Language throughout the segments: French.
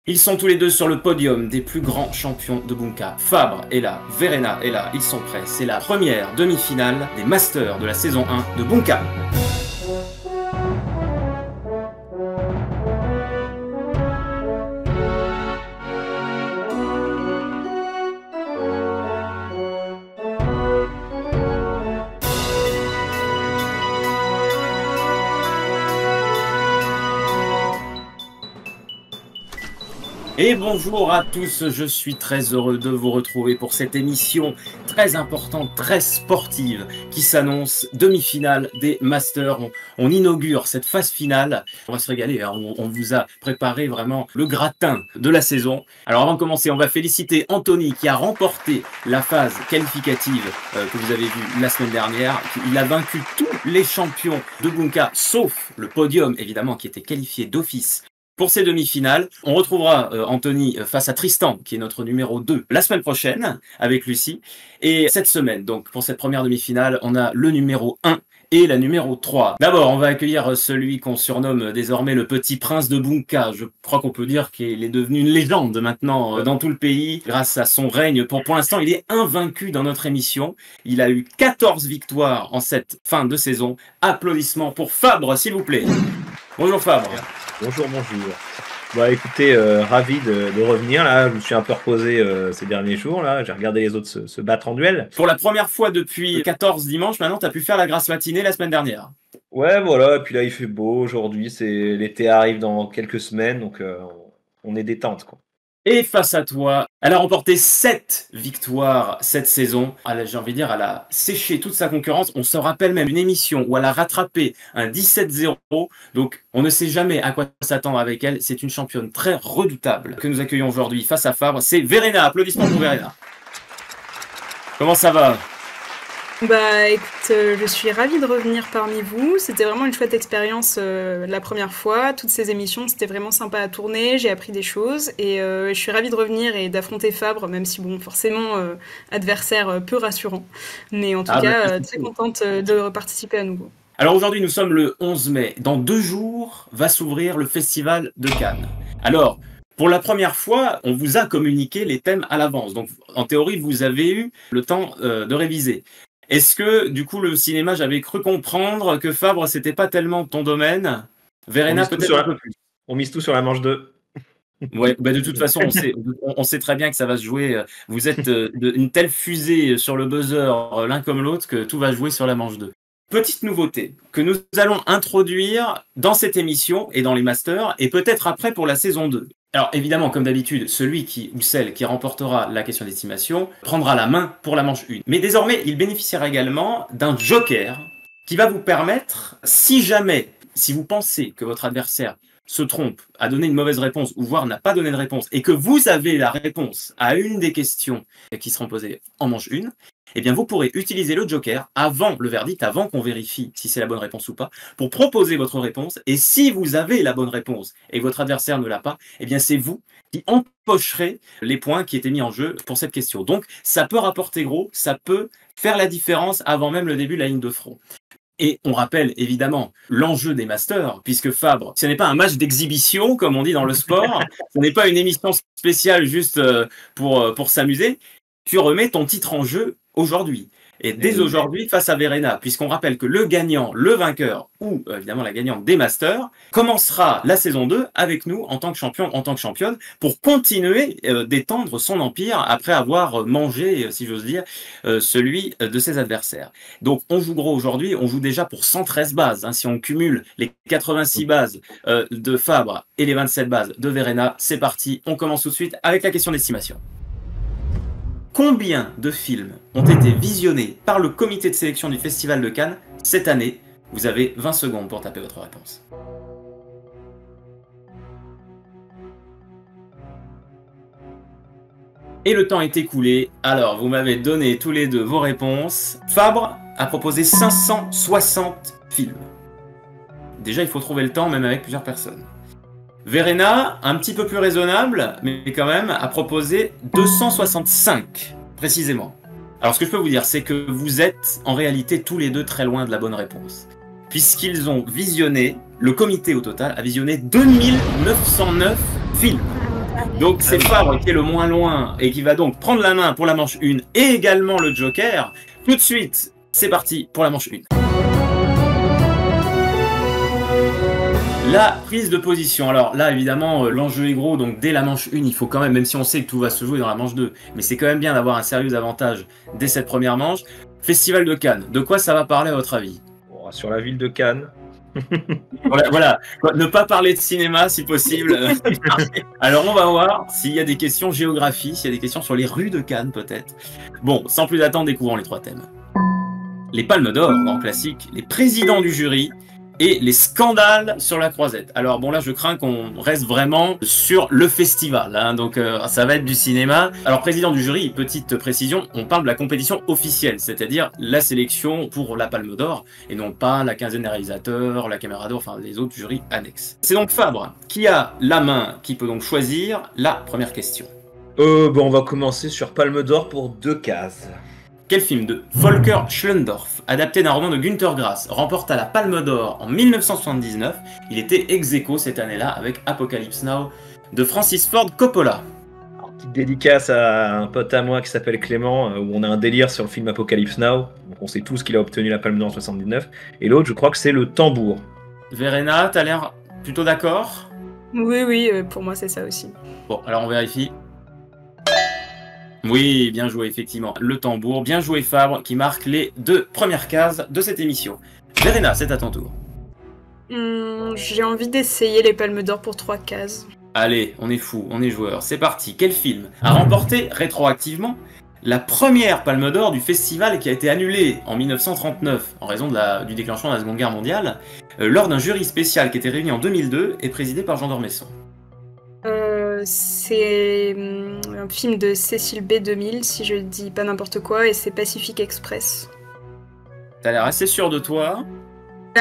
Ils sont tous les deux sur le podium des plus grands champions de Bunka. Fabre est là, Verena est là, ils sont prêts. C'est la première demi-finale des Masters de la saison 1 de Bunka. Et bonjour à tous, je suis très heureux de vous retrouver pour cette émission très importante, très sportive, qui s'annonce demi-finale des Masters. On inaugure cette phase finale, on va se régaler, hein. On vous a préparé vraiment le gratin de la saison. Alors avant de commencer, on va féliciter Anthony qui a remporté la phase qualificative que vous avez vue la semaine dernière. Il a vaincu tous les champions de Bunka, sauf le podium évidemment qui était qualifié d'office. Pour ces demi-finales, on retrouvera Anthony face à Tristan, qui est notre numéro 2, la semaine prochaine, avec Lucie. Et cette semaine, donc, pour cette première demi-finale, on a le numéro 1 et la numéro 3. D'abord, on va accueillir celui qu'on surnomme désormais le petit prince de Bunka. Je crois qu'on peut dire qu'il est devenu une légende maintenant dans tout le pays, grâce à son règne. Pour l'instant, il est invaincu dans notre émission. Il a eu 14 victoires en cette fin de saison. Applaudissements pour Fabre, s'il vous plaît. Bonjour Fabre. Bonjour, bonjour. Bah écoutez, ravi de revenir là. Je me suis un peu reposé ces derniers jours là. J'ai regardé les autres se battre en duel. Pour la première fois depuis 14 dimanches, maintenant, tu as pu faire la grasse matinée la semaine dernière. Ouais, voilà. Et puis là, il fait beau aujourd'hui. L'été arrive dans quelques semaines, donc on est détente quoi. Et face à toi, elle a remporté 7 victoires cette saison. J'ai envie de dire, elle a séché toute sa concurrence. On se rappelle même une émission où elle a rattrapé un 17-0. Donc, on ne sait jamais à quoi s'attendre avec elle. C'est une championne très redoutable que nous accueillons aujourd'hui face à Fabre. C'est Verena. Applaudissements pour Verena. Comment ça va ? Bah écoute, je suis ravie de revenir parmi vous. C'était vraiment une chouette expérience la première fois. Toutes ces émissions, c'était vraiment sympa à tourner. J'ai appris des choses et je suis ravie de revenir et d'affronter Fabre, même si bon, forcément, adversaire peu rassurant. Mais en tout cas, très contente de participer à nouveau. Alors aujourd'hui, nous sommes le 11 mai. Dans 2 jours, va s'ouvrir le Festival de Cannes. Alors, pour la première fois, on vous a communiqué les thèmes à l'avance. Donc, en théorie, vous avez eu le temps de réviser. Est-ce que, du coup, le cinéma, j'avais cru comprendre que Fabre, c'était pas tellement ton domaine? Verena, peut-être un peu plus. On mise tout sur la manche 2. Ouais, bah de toute façon, on sait très bien que ça va se jouer. Vous êtes une telle fusée sur le buzzer, l'un comme l'autre, que tout va jouer sur la manche 2. Petite nouveauté que nous allons introduire dans cette émission et dans les Masters, et peut-être après pour la saison 2. Alors évidemment, comme d'habitude, celui ou celle qui remportera la question d'estimation prendra la main pour la manche 1. Mais désormais, il bénéficiera également d'un joker qui va vous permettre, si vous pensez que votre adversaire se trompe, a donné une mauvaise réponse, ou voire n'a pas donné de réponse, et que vous avez la réponse à une des questions qui seront posées en manche 1, eh bien vous pourrez utiliser le joker avant le verdict, avant qu'on vérifie si c'est la bonne réponse ou pas, pour proposer votre réponse, et si vous avez la bonne réponse et que votre adversaire ne l'a pas, eh bien c'est vous qui empocherez les points qui étaient mis en jeu pour cette question. Donc ça peut rapporter gros, ça peut faire la différence avant même le début de la ligne de front. Et on rappelle évidemment l'enjeu des Masters, puisque Fabre, ce n'est pas un match d'exhibition, comme on dit dans le sport, ce n'est pas une émission spéciale juste pour s'amuser. Tu remets ton titre en jeu aujourd'hui. Et dès aujourd'hui, face à Verena, puisqu'on rappelle que le gagnant, le vainqueur, ou évidemment la gagnante des Masters, commencera la saison 2 avec nous en tant que champion, en tant que championne, pour continuer d'étendre son empire après avoir mangé, si j'ose dire, celui de ses adversaires. Donc on joue gros aujourd'hui, on joue déjà pour 113 bases. Hein, si on cumule les 86 bases de Fabre et les 27 bases de Verena, c'est parti, on commence tout de suite avec la question d'estimation. Combien de films ont été visionnés par le comité de sélection du Festival de Cannes cette année? Vous avez 20 secondes pour taper votre réponse. Et le temps est écoulé. Alors, vous m'avez donné tous les deux vos réponses. Fabre a proposé 560 films. Déjà, il faut trouver le temps, même avec plusieurs personnes. Verena, un petit peu plus raisonnable, mais quand même, a proposé 265, précisément. Alors ce que je peux vous dire, c'est que vous êtes en réalité tous les deux très loin de la bonne réponse. Puisqu'ils ont visionné, le comité au total a visionné 2909 films. Donc c'est Fabre qui est le moins loin et qui va donc prendre la main pour la manche 1 et également le Joker. Tout de suite, c'est parti pour la manche 1. La prise de position. Alors là, évidemment, l'enjeu est gros, donc dès la manche 1, il faut quand même si on sait que tout va se jouer dans la manche 2, mais c'est quand même bien d'avoir un sérieux avantage dès cette première manche. Festival de Cannes, de quoi ça va parler à votre avis? Sur la ville de Cannes. Voilà, ne pas parler de cinéma si possible. Alors on va voir s'il y a des questions géographie, s'il y a des questions sur les rues de Cannes peut-être. Bon, sans plus attendre, découvrons les 3 thèmes. Les Palmes d'Or, grand classique, les présidents du jury et les scandales sur la Croisette. Alors bon là je crains qu'on reste vraiment sur le festival, hein, donc ça va être du cinéma. Alors président du jury, petite précision, on parle de la compétition officielle, c'est-à-dire la sélection pour la Palme d'Or, et non pas la quinzaine des réalisateurs, la caméra d'or, enfin les autres jurys annexes. C'est donc Fabre qui a la main, qui peut donc choisir la première question. Bon, on va commencer sur Palme d'Or pour 2 cases. Quel film de Volker Schlöndorff, adapté d'un roman de Günter Grass, remporta la Palme d'Or en 1979? Il était ex-aequo cette année-là avec Apocalypse Now de Francis Ford Coppola. Alors, petite dédicace à un pote à moi qui s'appelle Clément, où on a un délire sur le film Apocalypse Now. Donc on sait tous qu'il a obtenu la Palme d'Or en 79. Et l'autre, je crois que c'est Le Tambour. Verena, t'as l'air plutôt d'accord? Oui, pour moi c'est ça aussi. Bon, alors on vérifie. Oui, bien joué, effectivement. Le Tambour, bien joué Fabre, qui marque les 2 premières cases de cette émission. Verena, c'est à ton tour. J'ai envie d'essayer les Palmes d'Or pour 3 cases. Allez, on est fou, on est joueur. C'est parti. Quel film a remporté rétroactivement la première Palme d'Or du festival qui a été annulée en 1939 en raison du déclenchement de la Seconde Guerre mondiale lors d'un jury spécial qui était réuni en 2002 et présidé par Jean d'Ormesson? C'est un film de Cécile B. 2000, si je dis pas n'importe quoi, et c'est Pacific Express. T'as l'air assez sûr de toi.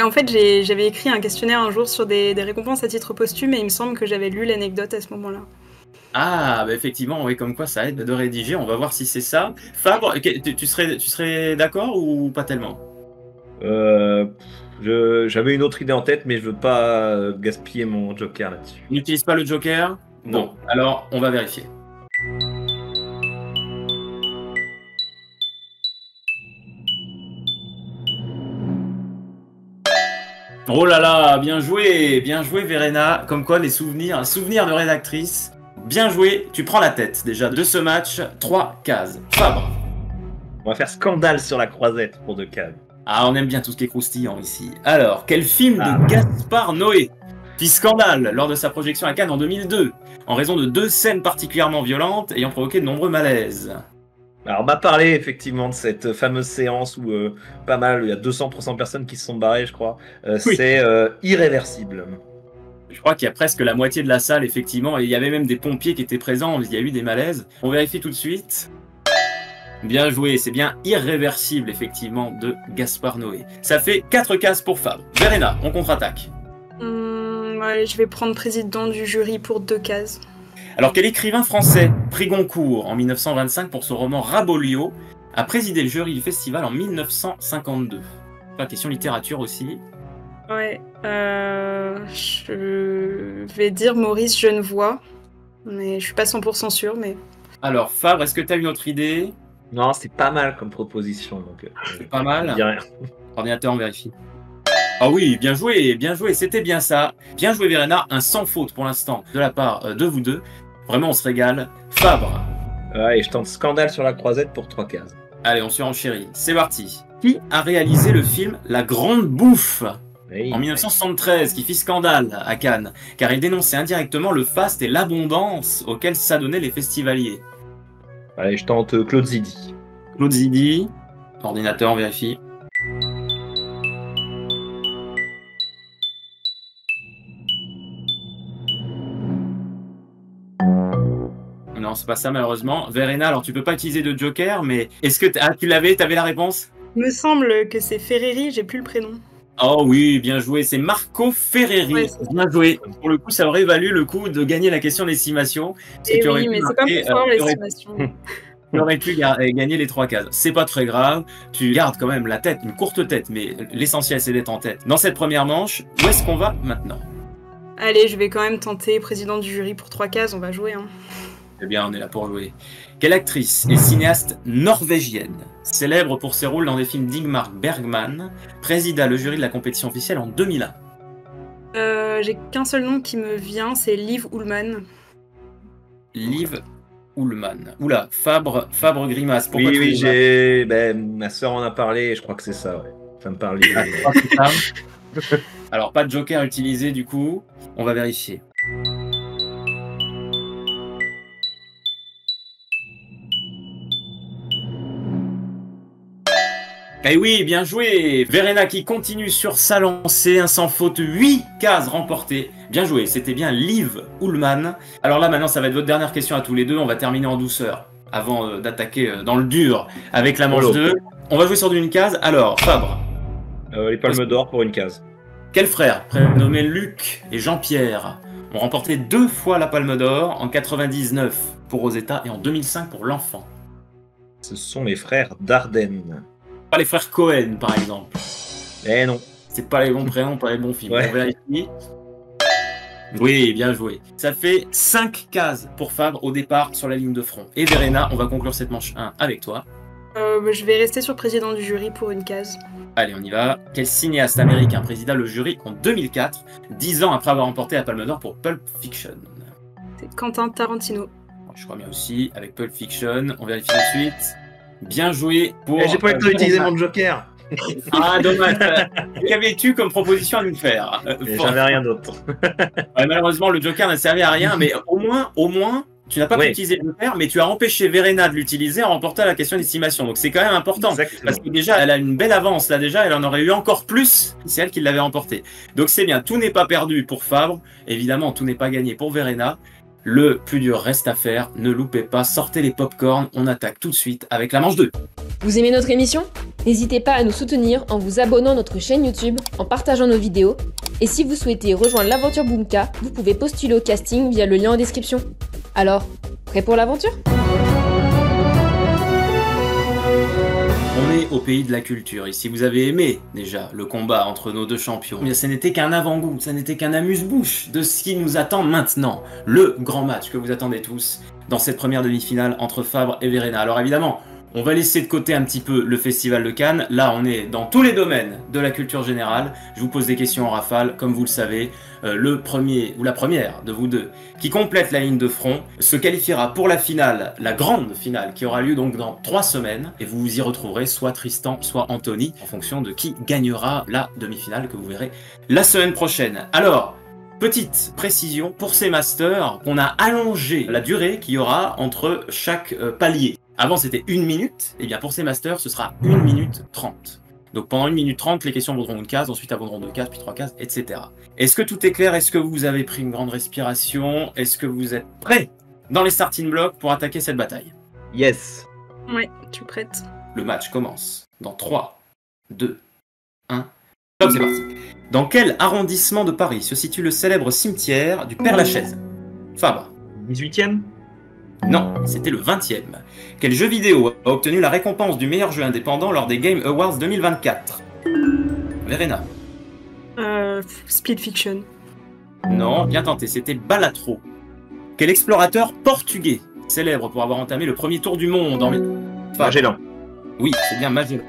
En fait, j'avais écrit un questionnaire un jour sur des récompenses à titre posthume, et il me semble que j'avais lu l'anecdote à ce moment-là. Ah, bah effectivement, oui, comme quoi ça aide de rédiger, on va voir si c'est ça. Fabre, tu serais d'accord ou pas tellement? J'avais une autre idée en tête, mais je veux pas gaspiller mon joker là-dessus. N'utilise pas le joker? Non. Bon, alors on va vérifier. Oh là là, bien joué Verena. Comme quoi les souvenirs de rédactrice. Bien joué, tu prends la tête déjà de ce match. 3 cases. Fabre. On va faire scandale sur la Croisette pour 2 cases. Ah, on aime bien tout ce qui est croustillant ici. Alors, quel film de Gaspard Noé fit scandale lors de sa projection à Cannes en 2002, en raison de 2 scènes particulièrement violentes ayant provoqué de nombreux malaises? Alors, on m'a parlé effectivement de cette fameuse séance où pas mal, il y a 200-300 personnes qui se sont barrées, je crois. Oui. C'est Irréversible. Je crois qu'il y a presque la moitié de la salle, effectivement, et il y avait même des pompiers qui étaient présents, il y a eu des malaises. On vérifie tout de suite. Bien joué, c'est bien Irréversible, effectivement, de Gaspard Noé. Ça fait 4 cases pour Fabre. Verena, on contre-attaque. Ouais, je vais prendre président du jury pour 2 cases. Alors, quel écrivain français, prix Goncourt en 1925 pour son roman Rabolio, a présidé le jury du festival en 1952? Enfin, question littérature aussi. Ouais, je vais dire Maurice Genevoix, mais je suis pas 100% sûre, mais... Alors, Fabre, est-ce que tu as une autre idée? Non, c'est pas mal comme proposition, donc... c'est pas mal. Je dis rien. Ordinateur, on vérifie. Ah oui, bien joué, c'était bien ça. Bien joué Verena, un sans faute pour l'instant de la part de vous deux. Vraiment, on se régale. Fabre. Ouais, et je tente scandale sur la Croisette pour 3 cases. Allez, on surenchérit. C'est parti. Qui a réalisé le film La Grande Bouffe en 1973, qui fit scandale à Cannes, car il dénonçait indirectement le faste et l'abondance auxquels s'adonnaient les festivaliers? Allez, je tente Claude Zidi. Claude Zidi. Ordinateur, on vérifie. Non, c'est pas ça malheureusement. Verena, alors tu peux pas utiliser de joker, mais est-ce que t'avais la réponse? Il me semble que c'est Ferreri, j'ai plus le prénom. Oh oui, bien joué, c'est Marco Ferreri. Ouais, bien joué. Pour le coup, ça aurait valu le coup de gagner la question d'estimation. Et oui, mais c'est pas pour fort l'estimation. Tu aurais pu gagner les 3 cases. C'est pas très grave, tu gardes quand même la tête, une courte tête, mais l'essentiel c'est d'être en tête. Dans cette première manche, où est-ce qu'on va maintenant? Allez, je vais quand même tenter président du jury pour 3 cases, on va jouer. Hein. Eh bien, on est là pour jouer. Quelle actrice et cinéaste norvégienne, célèbre pour ses rôles dans des films d'Ingmar Bergman, présida le jury de la compétition officielle en 2001? J'ai qu'un seul nom qui me vient, c'est Liv Ullmann. Liv Ullmann. Oula, Fabre Grimace. Pourquoi Oui, tu j'ai. Ma soeur en a parlé et je crois que c'est ça, ouais. Ça me parle. Alors, pas de joker utilisé du coup. On va vérifier. Eh oui, bien joué. Verena qui continue sur sa lancée, un sans faute, 8 cases remportées. Bien joué, c'était bien Liv Ullmann. Alors là, maintenant, ça va être votre dernière question à tous les deux. On va terminer en douceur, avant d'attaquer dans le dur avec la manche 2. On va jouer sur une case. Alors, Fabre. Les palmes d'or pour une case. Quels frères, prénommés Luc et Jean-Pierre, ont remporté 2 fois la Palme d'Or, en 99 pour Rosetta et en 2005 pour L'Enfant? Ce sont les frères Dardenne. Pas les frères Cohen, par exemple. Eh non. C'est pas les bons prénoms, pas les bons films. Ouais. On vérifie. Oui, bien joué. Ça fait 5 cases pour Fabre au départ sur la ligne de front. Et Verena, on va conclure cette manche 1 avec toi. Je vais rester sur président du jury pour une case. Allez, on y va. Quel cinéaste américain présida le jury en 2004, 10 ans après avoir remporté la Palme d'Or pour Pulp Fiction? C'est Quentin Tarantino. Je crois bien aussi, avec Pulp Fiction. On vérifie ensuite. Bien joué pour... J'ai pas eu le temps d'utiliser mon joker. Ah, dommage. Qu'avais-tu comme proposition à nous faire? J'avais rien d'autre. Ouais, malheureusement, le joker n'a servi à rien, mais au moins, tu n'as pas pu utiliser le joker, mais tu as empêché Verena de l'utiliser en remportant la question d'estimation. Donc c'est quand même important. Exactement. Parce que déjà, elle a une belle avance là déjà, elle en aurait eu encore plus si c'est elle qui l'avait remporté. Donc c'est bien, tout n'est pas perdu pour Fabre. Évidemment, tout n'est pas gagné pour Verena. Le plus dur reste à faire, ne loupez pas, sortez les popcorn, on attaque tout de suite avec la manche 2. Vous aimez notre émission? N'hésitez pas à nous soutenir en vous abonnant à notre chaîne YouTube, en partageant nos vidéos. Et si vous souhaitez rejoindre l'aventure Boomka, vous pouvez postuler au casting via le lien en description. Alors, prêt pour l'aventure? On est au pays de la culture, et si vous avez aimé déjà le combat entre nos deux champions, mais ce n'était qu'un avant-goût, ce n'était qu'un amuse-bouche de ce qui nous attend maintenant, le grand match que vous attendez tous dans cette première demi-finale entre Fabre et Verena. Alors évidemment, on va laisser de côté un petit peu le Festival de Cannes, là on est dans tous les domaines de la culture générale, je vous pose des questions en rafale, comme vous le savez, le premier ou la première de vous deux qui complète la ligne de front se qualifiera pour la finale, la grande finale qui aura lieu donc dans 3 semaines, et vous y retrouverez soit Tristan, soit Anthony, en fonction de qui gagnera la demi-finale que vous verrez la semaine prochaine. Alors, petite précision, pour ces masters, on a allongé la durée qu'il y aura entre chaque palier. Avant c'était 1 minute, et bien pour ces masters ce sera 1 minute 30. Donc pendant 1 minute 30, les questions vaudront une case, ensuite elles vaudront 2 cases, puis 3 cases, etc. Est-ce que tout est clair? Est-ce que vous avez pris une grande respiration? Est-ce que vous êtes prêts dans les starting blocks pour attaquer cette bataille? Yes. Ouais, tu es prête? Le match commence dans 3, 2, 1... Top, c'est parti. Dans quel arrondissement de Paris se situe le célèbre cimetière du Père-Lachaise? Fabre. 18e. Non, c'était le 20e. Quel jeu vidéo a obtenu la récompense du meilleur jeu indépendant lors des Game Awards 2024? Verena. Split Fiction. Non, bien tenté, c'était Balatro. Quel explorateur portugais, célèbre pour avoir entamé le premier tour du monde en... Magellan. Oui, c'est bien Magellan.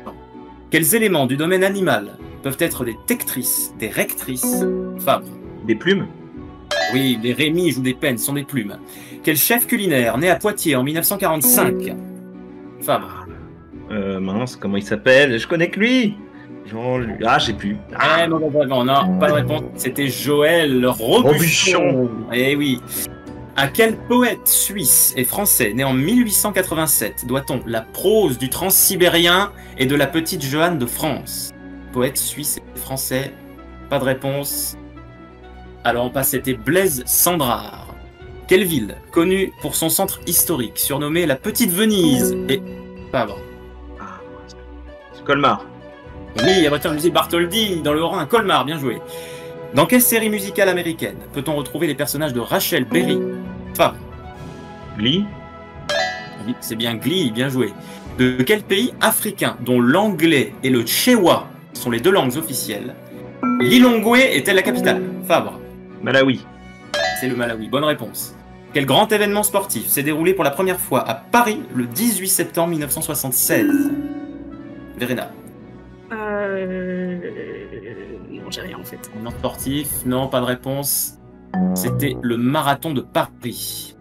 Quels éléments du domaine animal peuvent être des tectrices, des rectrices? Fabre. Des plumes. Oui, des rémiges ou des pennes sont des plumes. Quel chef culinaire, né à Poitiers en 1945? Fabre. Mince, comment il s'appelle? Je connais que lui. Ah, j'ai plus. Ah, non, pas de réponse. C'était Joël Robuchon. Eh oui. À quel poète suisse et français, né en 1887, doit-on la prose du transsibérien et de la petite Johanne de France? Poète suisse et français, pas de réponse. Alors on passe, c'était Blaise Cendrars. Quelle ville, connue pour son centre historique, surnommée la Petite Venise, et... Fabre. C'est Colmar. Oui, abreuvoir du musée Bartholdi, dans le Haut-Rhin, Colmar, bien joué. Dans quelle série musicale américaine peut-on retrouver les personnages de Rachel Berry? Fabre. Glee. Oui, c'est bien Glee, bien joué. De quel pays africain, dont l'anglais et le tchewa sont les 2 langues officielles, Lilongwe est-elle la capitale? Fabre. Malawi. C'est le Malawi, bonne réponse. Quel grand événement sportif s'est déroulé pour la première fois à Paris le 18 septembre 1976? Verena. Non, j'ai rien en fait. Non sportif, non, pas de réponse. C'était le marathon de Paris.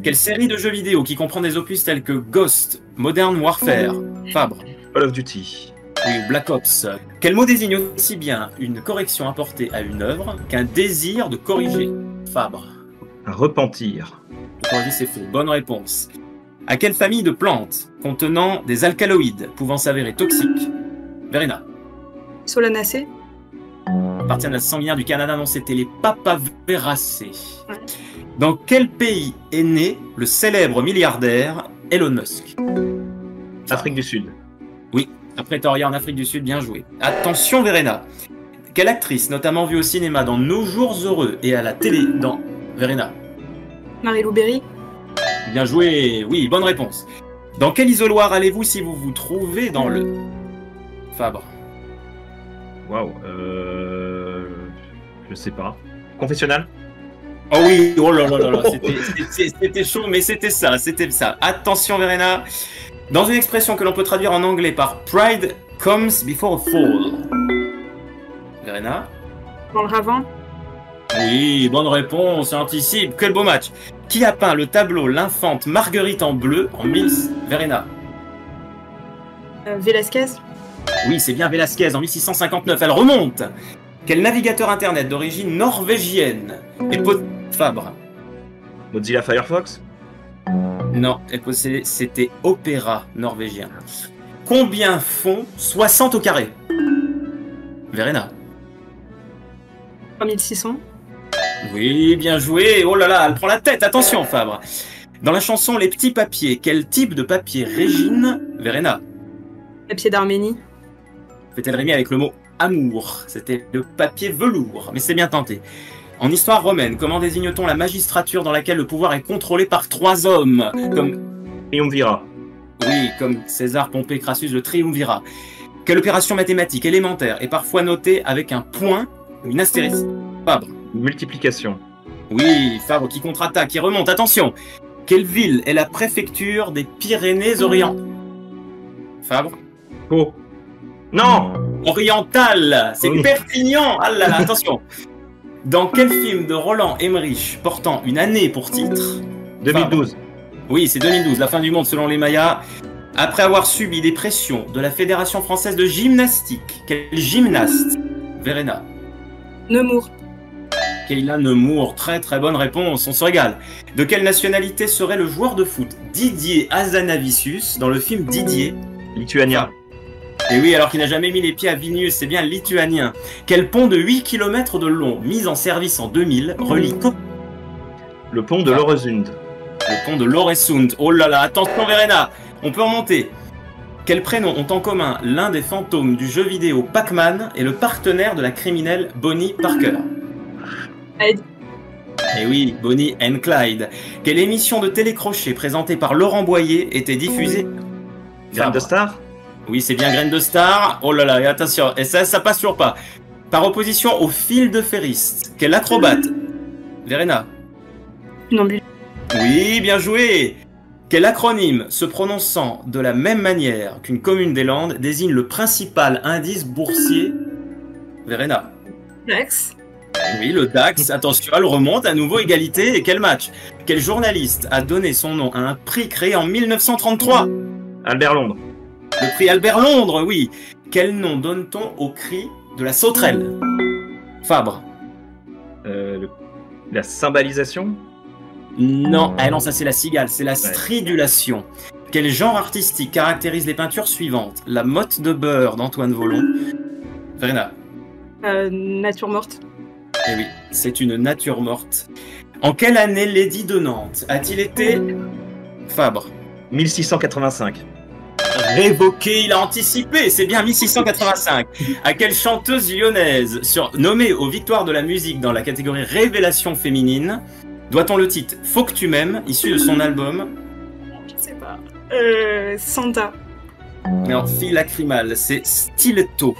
Quelle série de jeux vidéo qui comprend des opus tels que Ghost, Modern Warfare, Fabre. Call of Duty. Oui, Black Ops. Quel mot désigne aussi bien une correction apportée à une œuvre qu'un désir de corriger? Fabre. Un repentir. Corriger, c'est fait. Bonne réponse. À quelle famille de plantes contenant des alcaloïdes pouvant s'avérer toxiques? Verena. Solanacée. Appartient à la sanguinière du Canada, non, c'était les papaveracées. Ouais. Dans quel pays est né le célèbre milliardaire Elon Musk? Afrique du Sud. Oui, à Pretoria en Afrique du Sud, bien joué. Attention Verena. Quelle actrice, notamment vue au cinéma dans Nos Jours Heureux et à la télé dans Verena? Marie-Lou Berry. Bien joué, oui, bonne réponse. Dans quel isoloir allez-vous si vous vous trouvez dans le... Fabre. Waouh. Je sais pas. Confessionnal. Oh oui, oh là là là là, c'était chaud, mais c'était ça. Attention Verena. Dans une expression que l'on peut traduire en anglais par Pride comes before a fall. Verena. Dans le ravin. Oui, bonne réponse, anticipe, quel beau match. Qui a peint le tableau L'Infante Marguerite en bleu en 1000... Verena. Velasquez. Oui, c'est bien Velasquez en 1659, elle remonte. Quel navigateur internet d'origine norvégienne est Fabre? Mozilla Firefox. Non, c'était Opéra norvégien. Combien font 60 au carré? Verena. 3600. Oui, bien joué. Oh là là, elle prend la tête. Attention, Fabre. Dans la chanson Les Petits Papiers, quel type de papier Régine? Verena. Papier d'Arménie. Fait-elle rimer avec le mot amour? C'était le papier velours, mais c'est bien tenté. En histoire romaine, comment désigne-t-on la magistrature dans laquelle le pouvoir est contrôlé par 3 hommes? Comme... Triumvirat. Oui, comme César, Pompée, Crassus, le triumvirat. Quelle opération mathématique élémentaire est parfois notée avec un point ou une astérisque? Fabre. Multiplication. Oui, Fabre qui contre-attaque, qui remonte. Attention. Quelle ville est la préfecture des Pyrénées-Orient? Fabre. Oh. Non. Oriental. C'est Oui. Perpignan. Ah là là, attention. Dans quel film de Roland Emmerich portant une année pour titre? 2012. Oui, c'est 2012, la fin du monde selon les Mayas. Après avoir subi des pressions de la Fédération française de gymnastique, quel gymnaste? Verena. Nemours. Kayla Nemours, très très bonne réponse, on se régale. De quelle nationalité serait le joueur de foot Didier Azanavicius dans le film Didier? Lituania. Et oui, alors qu'il n'a jamais mis les pieds à Vilnius, c'est bien lituanien. Quel pont de 8 km de long, mis en service en 2000, relie Le pont de l'Öresund. Le pont de l'Öresund. Oh là là, attention Verena, on peut remonter. Quels prénoms ont en commun l'un des fantômes du jeu vidéo Pac-Man et le partenaire de la criminelle Bonnie Parker? Clyde. Eh oui, Bonnie and Clyde. Quelle émission de télécrochet présentée par Laurent Boyer était diffusée? Graine de Star. Oui, c'est bien Graine de Star. Oh là là, et attention, et ça passe toujours pas. Par opposition au fil de ferriste, quel acrobate? Verena. Funambule. Oui, bien joué. Quel acronyme, se prononçant de la même manière qu'une commune des Landes, désigne le principal indice boursier? Verena. Dax. Oui, le DAX. Attention, elle remonte à nouveau égalité. Et quel match? Quel journaliste a donné son nom à un prix créé en 1933? Albert Londres. Le prix Albert Londres, oui. Quel nom donne-t-on au cri de la sauterelle? Fabre. La cymbalisation. Non, ah non, ça c'est la cigale, c'est la stridulation. Quel genre artistique caractérise les peintures suivantes? La motte de beurre d'Antoine Volon. Verena. Nature morte. Eh oui, c'est une nature morte. En quelle année l'édit de Nantes a-t-il été... Fabre. 1685. Révoqué, il a anticipé, c'est bien 1685. À quelle chanteuse lyonnaise, nommée aux victoires de la musique dans la catégorie Révélation féminine, doit-on le titre Faut que tu m'aimes, issu de son album? Je sais pas. Santa. Non, fille lacrymale, c'est Stiletto.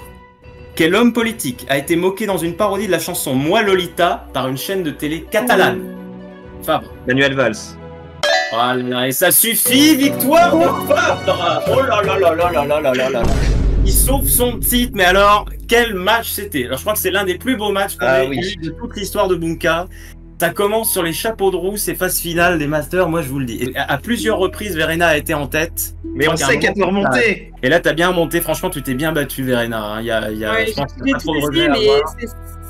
Quel homme politique a été moqué dans une parodie de la chanson Moi Lolita par une chaîne de télé catalane? Fabre. Manuel Valls. Voilà, et ça suffit, victoire de Fabre. Oh là là là là là là là là là. Il sauve son titre, mais alors, quel match c'était? Alors je crois que c'est l'un des plus beaux matchs qu'on ait eu de toute l'histoire de Bunka. Ça commence sur les chapeaux de roue, ces phases finales des Masters, moi je vous le dis. Et à plusieurs reprises, Verena a été en tête. Mais on sait qu'elle peut remonter. Et là, t'as bien remonté. Franchement, tu t'es bien battu, Verena. Je pense qu'il y a pas trop de regrets à avoir.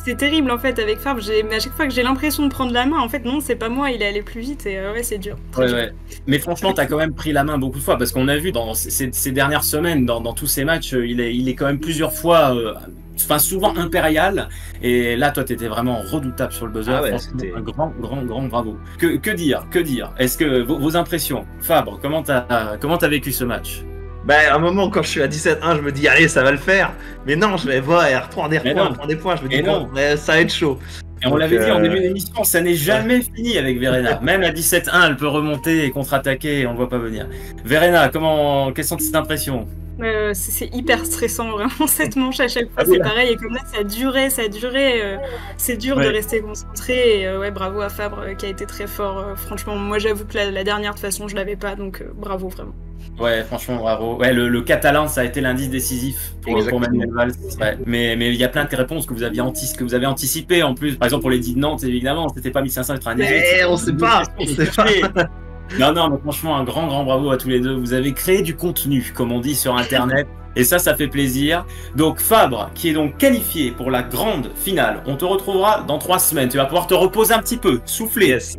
C'est terrible en fait avec Fabre. Mais à chaque fois que j'ai l'impression de prendre la main, en fait non, c'est pas moi. Il est allé plus vite et ouais, c'est dur. Ouais. Mais franchement, t'as quand même pris la main beaucoup de fois parce qu'on a vu dans ces dernières semaines, dans tous ces matchs, il est quand même plusieurs fois. Enfin, souvent impérial, et là, toi, t'étais vraiment redoutable sur le buzzer. Ah ouais, c'était un grand bravo. Que dire? Est-ce que vos impressions, Fabre, comment t'as vécu ce match? Bah, à un moment, quand je suis à 17-1, je me dis, allez, ça va le faire. Mais non, je vais voir, elle reprend des points. Je me dis, bon, ça va être chaud. Et on l'avait dit en début d'émission, ça n'est jamais fini avec Verena. Même à 17-1, elle peut remonter et contre-attaquer et on ne voit pas venir. Verena, quelles sont tes impressions? C'est hyper stressant vraiment cette manche à chaque fois, c'est pareil, et comme là ça durait, c'est dur de rester concentré, et ouais, bravo à Fabre qui a été très fort, franchement, moi j'avoue que la dernière de toute façon je l'avais pas, donc bravo vraiment. Ouais, franchement, bravo. Ouais, le catalan, ça a été l'indice décisif pour Manuel Valls. Ouais. Mais il y a plein de réponses que vous avez anticipées en plus. Par exemple, pour les 10 de Nantes, évidemment, c'était pas 1598. Mais on sait pas. Non, mais franchement, un grand bravo à tous les deux. Vous avez créé du contenu, comme on dit sur Internet. Et ça fait plaisir. Donc Fabre, qui est donc qualifié pour la grande finale. On te retrouvera dans 3 semaines. Tu vas pouvoir te reposer un petit peu, souffler. Yes.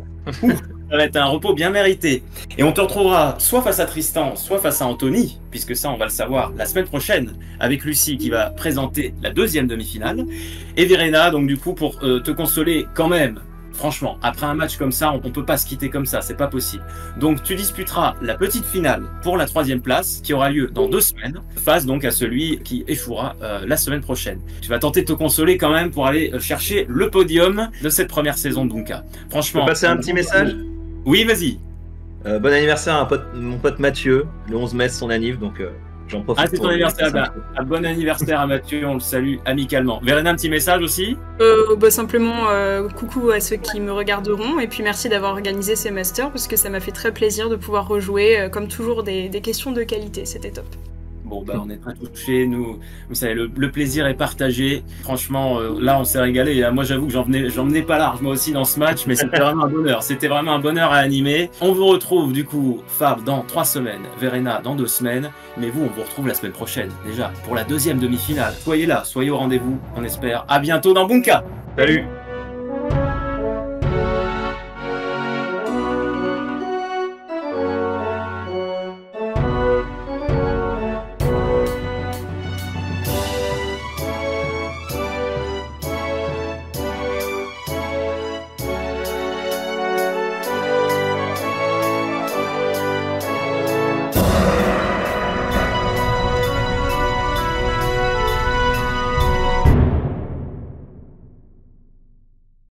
Ça va être un repos bien mérité. Et on te retrouvera soit face à Tristan, soit face à Anthony, puisque ça, on va le savoir la semaine prochaine, avec Lucie qui va présenter la 2e demi-finale. Et Verena, donc du coup, pour te consoler quand même. Franchement, après un match comme ça, on peut pas se quitter comme ça, c'est pas possible. Donc tu disputeras la petite finale pour la 3e place, qui aura lieu dans 2 semaines, face donc à celui qui échouera la semaine prochaine. Tu vas tenter de te consoler quand même pour aller chercher le podium de cette première saison de Bunka. Franchement. Je peux passer un petit message? Oui, vas-y. Bon anniversaire à mon pote Mathieu, le 11 mai, son anniv, donc j'en profite. Ah, c'est ton anniversaire. Bon anniversaire à Mathieu, on le salue amicalement. Verena, un petit message aussi? Simplement, coucou à ceux qui me regarderont, et puis merci d'avoir organisé ces masters, parce que ça m'a fait très plaisir de pouvoir rejouer, comme toujours, des questions de qualité, c'était top. Bon, on est très touchés, nous, vous savez, le plaisir est partagé. Franchement, là, on s'est régalé. Moi, j'avoue que j'en venais pas large, moi aussi, dans ce match, mais c'était vraiment un bonheur. C'était vraiment un bonheur à animer. On vous retrouve, du coup, Fab, dans 3 semaines, Verena, dans 2 semaines. Mais vous, on vous retrouve la semaine prochaine, déjà, pour la 2e demi-finale. Soyez là, soyez au rendez-vous, on espère. À bientôt dans Bunka. Salut!